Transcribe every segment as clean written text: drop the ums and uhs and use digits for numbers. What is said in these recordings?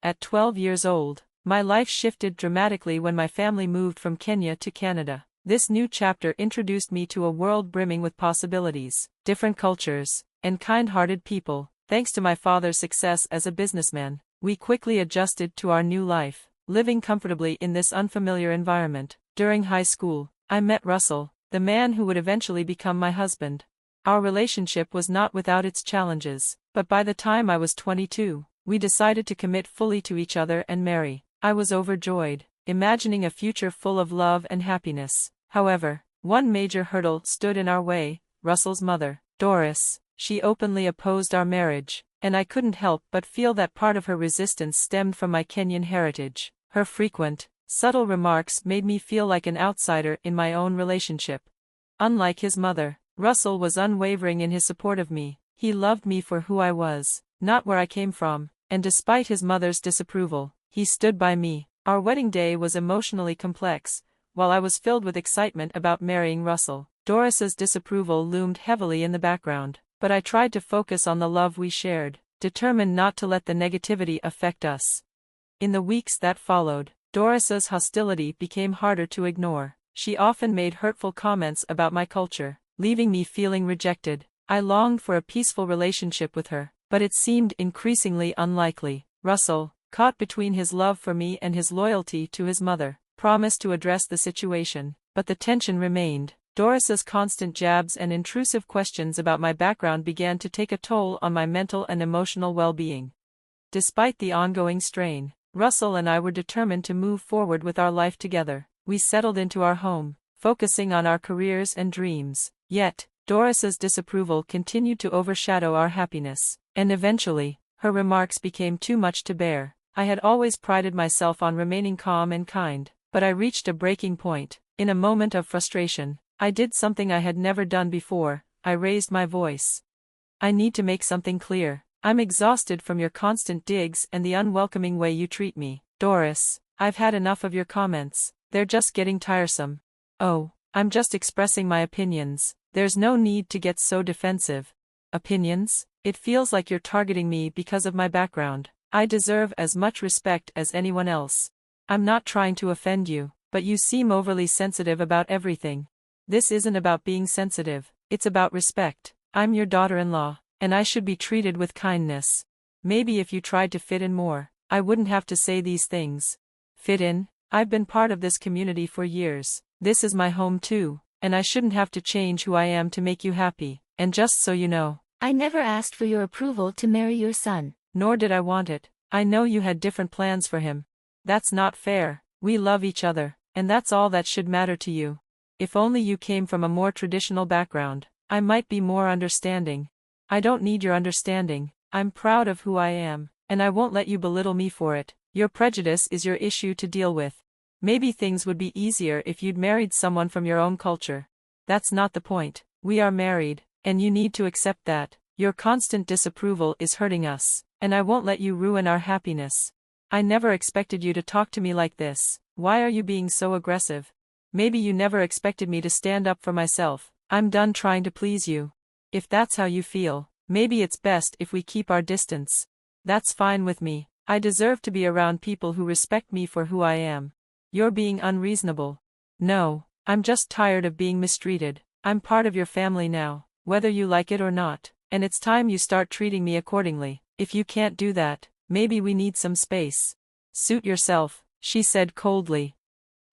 At 12 years old, my life shifted dramatically when my family moved from Kenya to Canada. This new chapter introduced me to a world brimming with possibilities, different cultures, and kind-hearted people. Thanks to my father's success as a businessman, we quickly adjusted to our new life, living comfortably in this unfamiliar environment. During high school, I met Russell, the man who would eventually become my husband. Our relationship was not without its challenges, but by the time I was 22, we decided to commit fully to each other and marry. I was overjoyed, imagining a future full of love and happiness. However, one major hurdle stood in our way: Russell's mother, Doris. She openly opposed our marriage, and I couldn't help but feel that part of her resistance stemmed from my Kenyan heritage. Her frequent, subtle remarks made me feel like an outsider in my own relationship. Unlike his mother, Russell was unwavering in his support of me. He loved me for who I was, not where I came from, and despite his mother's disapproval, he stood by me. Our wedding day was emotionally complex. While I was filled with excitement about marrying Russell, Doris's disapproval loomed heavily in the background, but I tried to focus on the love we shared, determined not to let the negativity affect us. In the weeks that followed, Doris's hostility became harder to ignore. She often made hurtful comments about my culture, leaving me feeling rejected. I longed for a peaceful relationship with her, but it seemed increasingly unlikely. Russell, caught between his love for me and his loyalty to his mother, promised to address the situation, but the tension remained. Doris's constant jabs and intrusive questions about my background began to take a toll on my mental and emotional well-being. Despite the ongoing strain, Russell and I were determined to move forward with our life together. We settled into our home, focusing on our careers and dreams. Yet, Doris's disapproval continued to overshadow our happiness, and eventually, her remarks became too much to bear. I had always prided myself on remaining calm and kind, but I reached a breaking point. In a moment of frustration, I did something I had never done before. I raised my voice. "I need to make something clear. I'm exhausted from your constant digs and the unwelcoming way you treat me. Doris, I've had enough of your comments. They're just getting tiresome." "Oh, I'm just expressing my opinions. There's no need to get so defensive." "Opinions? It feels like you're targeting me because of my background. I deserve as much respect as anyone else. I'm not trying to offend you, but you seem overly sensitive about everything." "This isn't about being sensitive, it's about respect. I'm your daughter-in-law, and I should be treated with kindness. Maybe if you tried to fit in more, I wouldn't have to say these things." "Fit in? I've been part of this community for years. This is my home too, and I shouldn't have to change who I am to make you happy. And just so you know, I never asked for your approval to marry your son." "Nor did I want it. I know you had different plans for him. That's not fair. We love each other, and that's all that should matter to you. If only you came from a more traditional background, I might be more understanding." "I don't need your understanding. I'm proud of who I am, and I won't let you belittle me for it. Your prejudice is your issue to deal with. Maybe things would be easier if you'd married someone from your own culture. That's not the point. We are married, and you need to accept that. Your constant disapproval is hurting us, and I won't let you ruin our happiness." "I never expected you to talk to me like this. Why are you being so aggressive?" "Maybe you never expected me to stand up for myself. I'm done trying to please you. If that's how you feel, maybe it's best if we keep our distance." "That's fine with me. I deserve to be around people who respect me for who I am." "You're being unreasonable." "No, I'm just tired of being mistreated. I'm part of your family now, whether you like it or not, and it's time you start treating me accordingly. If you can't do that, maybe we need some space." "Suit yourself," she said coldly.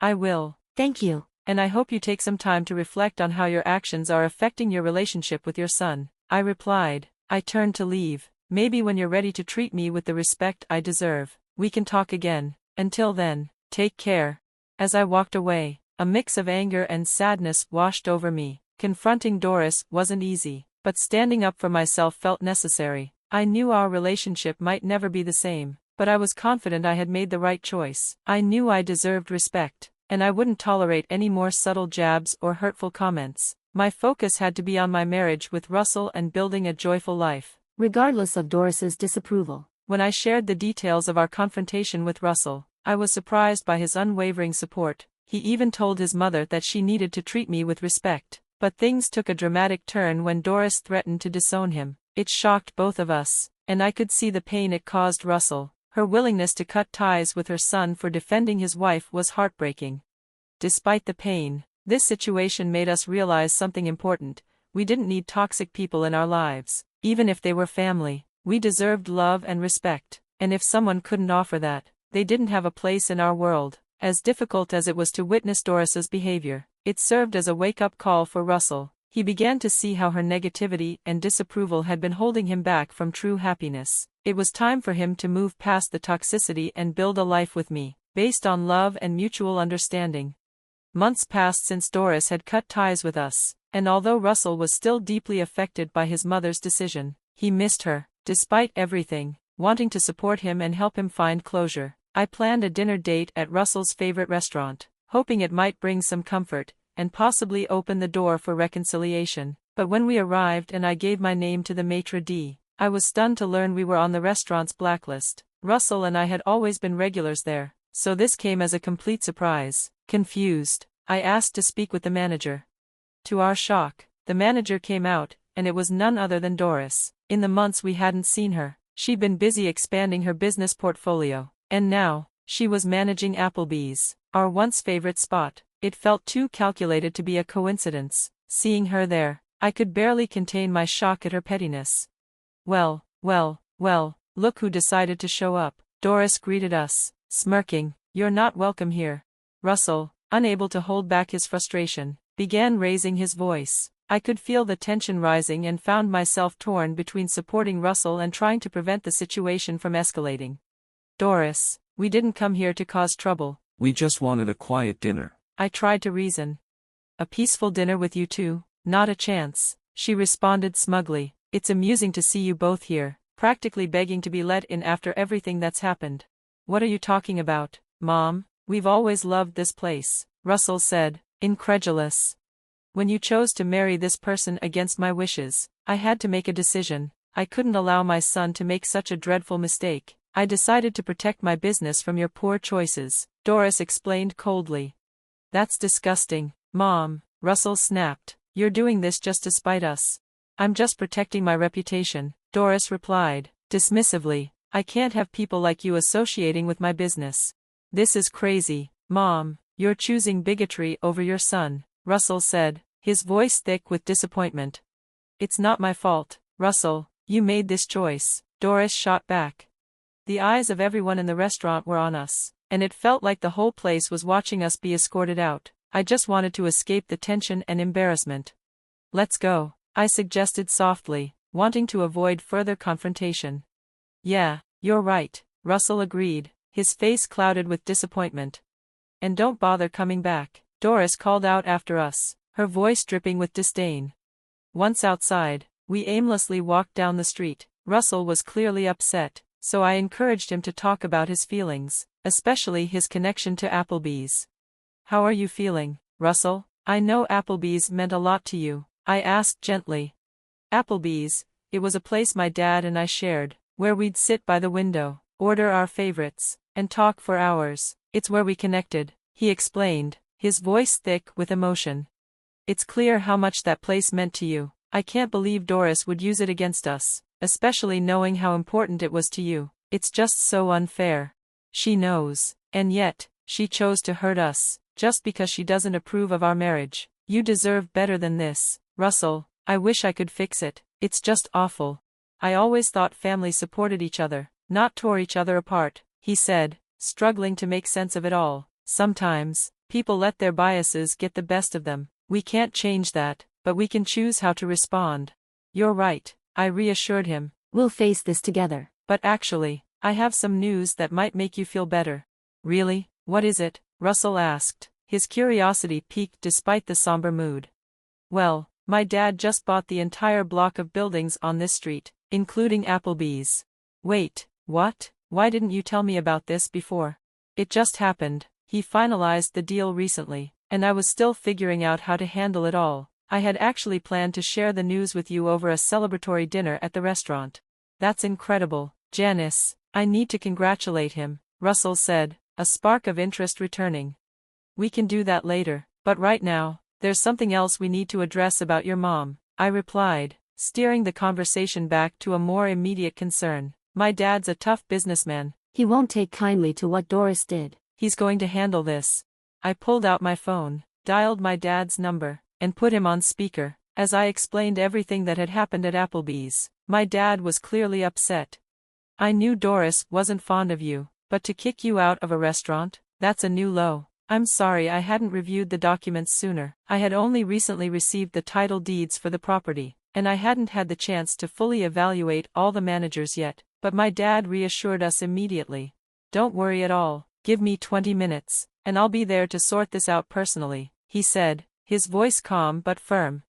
"I will. Thank you. And I hope you take some time to reflect on how your actions are affecting your relationship with your son," I replied. I turned to leave. "Maybe when you're ready to treat me with the respect I deserve, we can talk again. Until then, take care." As I walked away, a mix of anger and sadness washed over me. Confronting Doris wasn't easy, but standing up for myself felt necessary. I knew our relationship might never be the same, but I was confident I had made the right choice. I knew I deserved respect, and I wouldn't tolerate any more subtle jabs or hurtful comments. My focus had to be on my marriage with Russell and building a joyful life, regardless of Doris's disapproval. When I shared the details of our confrontation with Russell, I was surprised by his unwavering support. He even told his mother that she needed to treat me with respect. But things took a dramatic turn when Doris threatened to disown him. It shocked both of us, and I could see the pain it caused Russell. Her willingness to cut ties with her son for defending his wife was heartbreaking. Despite the pain, this situation made us realize something important: we didn't need toxic people in our lives. Even if they were family, we deserved love and respect, and if someone couldn't offer that, they didn't have a place in our world. As difficult as it was to witness Doris's behavior, it served as a wake-up call for Russell. He began to see how her negativity and disapproval had been holding him back from true happiness. It was time for him to move past the toxicity and build a life with me, based on love and mutual understanding. Months passed since Doris had cut ties with us, and although Russell was still deeply affected by his mother's decision, he missed her. Despite everything, wanting to support him and help him find closure, I planned a dinner date at Russell's favorite restaurant, hoping it might bring some comfort and possibly open the door for reconciliation. But when we arrived and I gave my name to the maitre d', I was stunned to learn we were on the restaurant's blacklist. Russell and I had always been regulars there, so this came as a complete surprise. Confused, I asked to speak with the manager. To our shock, the manager came out, and it was none other than Doris. In the months we hadn't seen her, she'd been busy expanding her business portfolio, and now, she was managing Applebee's, our once favorite spot. It felt too calculated to be a coincidence. Seeing her there, I could barely contain my shock at her pettiness. Well, look who decided to show up. Doris greeted us, smirking. You're not welcome here. Russell, unable to hold back his frustration, began raising his voice. I could feel the tension rising and found myself torn between supporting Russell and trying to prevent the situation from escalating. Doris, we didn't come here to cause trouble. We just wanted a quiet dinner. I tried to reason. A peaceful dinner with you two? Not a chance, she responded smugly. It's amusing to see you both here, practically begging to be let in after everything that's happened. What are you talking about, Mom? We've always loved this place, Russell said, incredulous. When you chose to marry this person against my wishes, I had to make a decision. I couldn't allow my son to make such a dreadful mistake. I decided to protect my business from your poor choices, Doris explained coldly. That's disgusting, Mom, Russell snapped. You're doing this just to spite us. I'm just protecting my reputation, Doris replied, dismissively. I can't have people like you associating with my business. This is crazy, Mom. You're choosing bigotry over your son, Russell said, his voice thick with disappointment. It's not my fault, Russell. You made this choice, Doris shot back. The eyes of everyone in the restaurant were on us, and it felt like the whole place was watching us be escorted out. I just wanted to escape the tension and embarrassment. Let's go, I suggested softly, wanting to avoid further confrontation. Yeah, you're right, Russell agreed, his face clouded with disappointment. And don't bother coming back, Doris called out after us, her voice dripping with disdain. Once outside, we aimlessly walked down the street. Russell was clearly upset, so I encouraged him to talk about his feelings, especially his connection to Applebee's. How are you feeling, Russell? I know Applebee's meant a lot to you, I asked gently. Applebee's, it was a place my dad and I shared, where we'd sit by the window, order our favorites, and talk for hours. It's where we connected, he explained, his voice thick with emotion. It's clear how much that place meant to you. I can't believe Doris would use it against us, especially knowing how important it was to you. It's just so unfair. She knows, and yet, she chose to hurt us, just because she doesn't approve of our marriage. You deserve better than this, Russell. I wish I could fix it. It's just awful. I always thought families supported each other, not tore each other apart, he said, struggling to make sense of it all. Sometimes, people let their biases get the best of them. We can't change that, but we can choose how to respond. You're right, I reassured him. We'll face this together. But actually, I have some news that might make you feel better. Really? What is it? Russell asked, his curiosity piqued despite the somber mood. Well, my dad just bought the entire block of buildings on this street, including Applebee's. Wait, what? Why didn't you tell me about this before? It just happened. He finalized the deal recently, and I was still figuring out how to handle it all. I had actually planned to share the news with you over a celebratory dinner at the restaurant. That's incredible, Janice. I need to congratulate him, Russell said, a spark of interest returning. We can do that later, but right now, there's something else we need to address about your mom, I replied, steering the conversation back to a more immediate concern. My dad's a tough businessman. He won't take kindly to what Doris did. He's going to handle this. I pulled out my phone, dialed my dad's number, and put him on speaker. As I explained everything that had happened at Applebee's, my dad was clearly upset. I knew Doris wasn't fond of you, but to kick you out of a restaurant, that's a new low. I'm sorry I hadn't reviewed the documents sooner. I had only recently received the title deeds for the property, and I hadn't had the chance to fully evaluate all the managers yet, but my dad reassured us immediately. Don't worry at all, give me 20 minutes, and I'll be there to sort this out personally, he said, his voice calm but firm.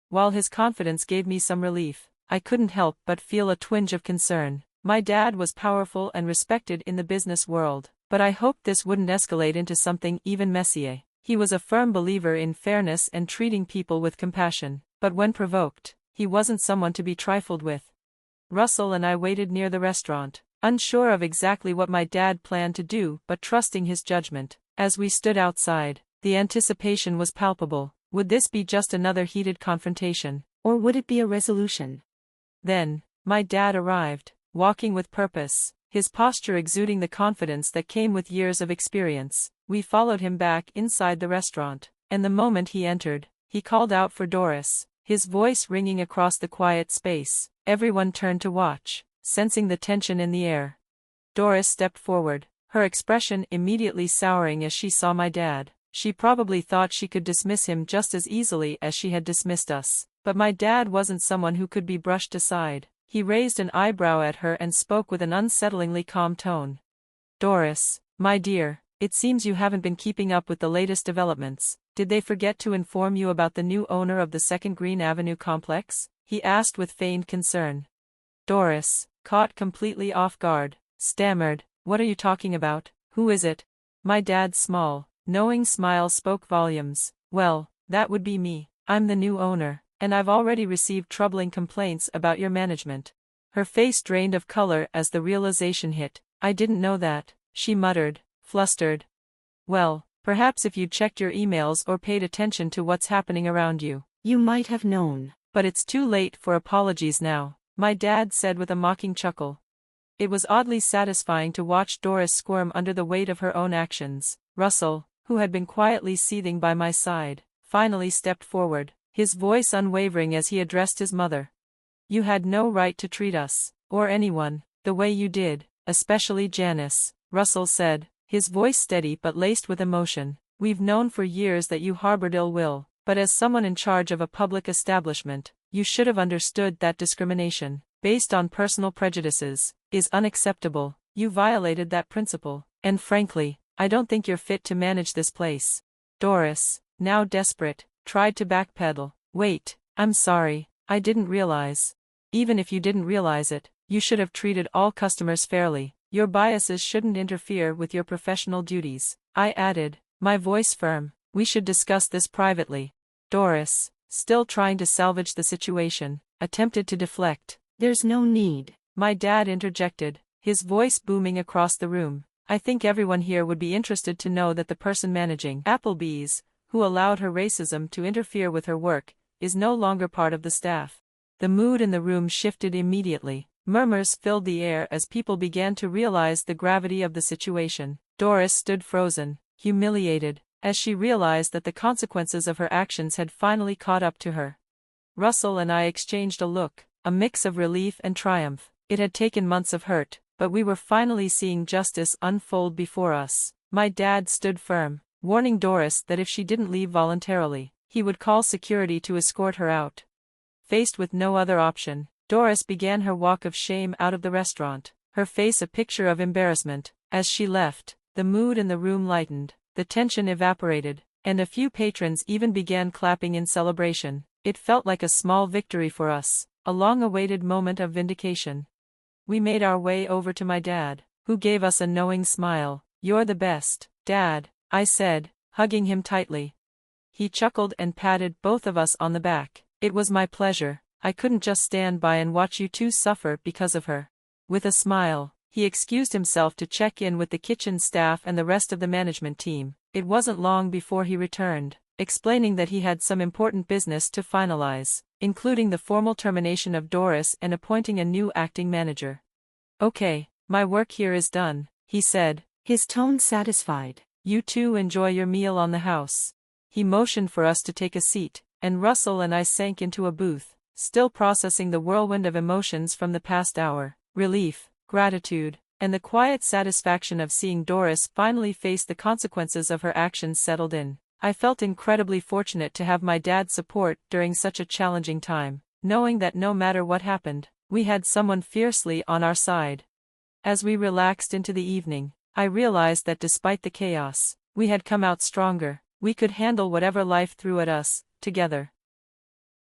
While his confidence gave me some relief, I couldn't help but feel a twinge of concern. My dad was powerful and respected in the business world, but I hoped this wouldn't escalate into something even messier. He was a firm believer in fairness and treating people with compassion, but when provoked, he wasn't someone to be trifled with. Russell and I waited near the restaurant, unsure of exactly what my dad planned to do but trusting his judgment. As we stood outside, the anticipation was palpable. Would this be just another heated confrontation, or would it be a resolution? Then, my dad arrived, walking with purpose, his posture exuding the confidence that came with years of experience. We followed him back inside the restaurant, and the moment he entered, he called out for Doris, his voice ringing across the quiet space. Everyone turned to watch, sensing the tension in the air. Doris stepped forward, her expression immediately souring as she saw my dad. She probably thought she could dismiss him just as easily as she had dismissed us, but my dad wasn't someone who could be brushed aside. He raised an eyebrow at her and spoke with an unsettlingly calm tone. Doris, my dear, it seems you haven't been keeping up with the latest developments. Did they forget to inform you about the new owner of the 2nd Green Avenue complex? He asked with feigned concern. Doris, caught completely off guard, stammered, What are you talking about? Who is it? My dad's small, knowing smile spoke volumes. Well, that would be me. I'm the new owner, and I've already received troubling complaints about your management. Her face drained of color as the realization hit. I didn't know that, she muttered, flustered. Well, perhaps if you'd checked your emails or paid attention to what's happening around you, you might have known. But it's too late for apologies now, my dad said with a mocking chuckle. It was oddly satisfying to watch Doris squirm under the weight of her own actions. Russell, who had been quietly seething by my side, finally stepped forward, his voice unwavering as he addressed his mother. You had no right to treat us, or anyone, the way you did, especially Janice, Russell said, his voice steady but laced with emotion. We've known for years that you harbored ill will, but as someone in charge of a public establishment, you should have understood that discrimination, based on personal prejudices, is unacceptable. You violated that principle, and frankly, I don't think you're fit to manage this place. Doris, now desperate, tried to backpedal. Wait, I'm sorry, I didn't realize. Even if you didn't realize it, you should have treated all customers fairly. Your biases shouldn't interfere with your professional duties. I added, my voice firm. We should discuss this privately. Doris, still trying to salvage the situation, attempted to deflect. There's no need. My dad interjected, his voice booming across the room. I think everyone here would be interested to know that the person managing Applebee's, who allowed her racism to interfere with her work, is no longer part of the staff. The mood in the room shifted immediately. Murmurs filled the air as people began to realize the gravity of the situation. Doris stood frozen, humiliated, as she realized that the consequences of her actions had finally caught up to her. Russell and I exchanged a look, a mix of relief and triumph. It had taken months of hurt, but we were finally seeing justice unfold before us. My dad stood firm, warning Doris that if she didn't leave voluntarily, he would call security to escort her out. Faced with no other option, Doris began her walk of shame out of the restaurant, her face a picture of embarrassment. As she left, the mood in the room lightened, the tension evaporated, and a few patrons even began clapping in celebration. It felt like a small victory for us, a long-awaited moment of vindication. We made our way over to my dad, who gave us a knowing smile. You're the best, Dad, I said, hugging him tightly. He chuckled and patted both of us on the back. It was my pleasure. I couldn't just stand by and watch you two suffer because of her. With a smile, he excused himself to check in with the kitchen staff and the rest of the management team. It wasn't long before he returned, explaining that he had some important business to finalize, including the formal termination of Doris and appointing a new acting manager. Okay, my work here is done, he said, his tone satisfied. "You two enjoy your meal on the house." He motioned for us to take a seat, and Russell and I sank into a booth, still processing the whirlwind of emotions from the past hour. Relief, gratitude, and the quiet satisfaction of seeing Doris finally face the consequences of her actions settled in. I felt incredibly fortunate to have my dad's support during such a challenging time, knowing that no matter what happened, we had someone fiercely on our side. As we relaxed into the evening, I realized that despite the chaos, we had come out stronger. We could handle whatever life threw at us, together.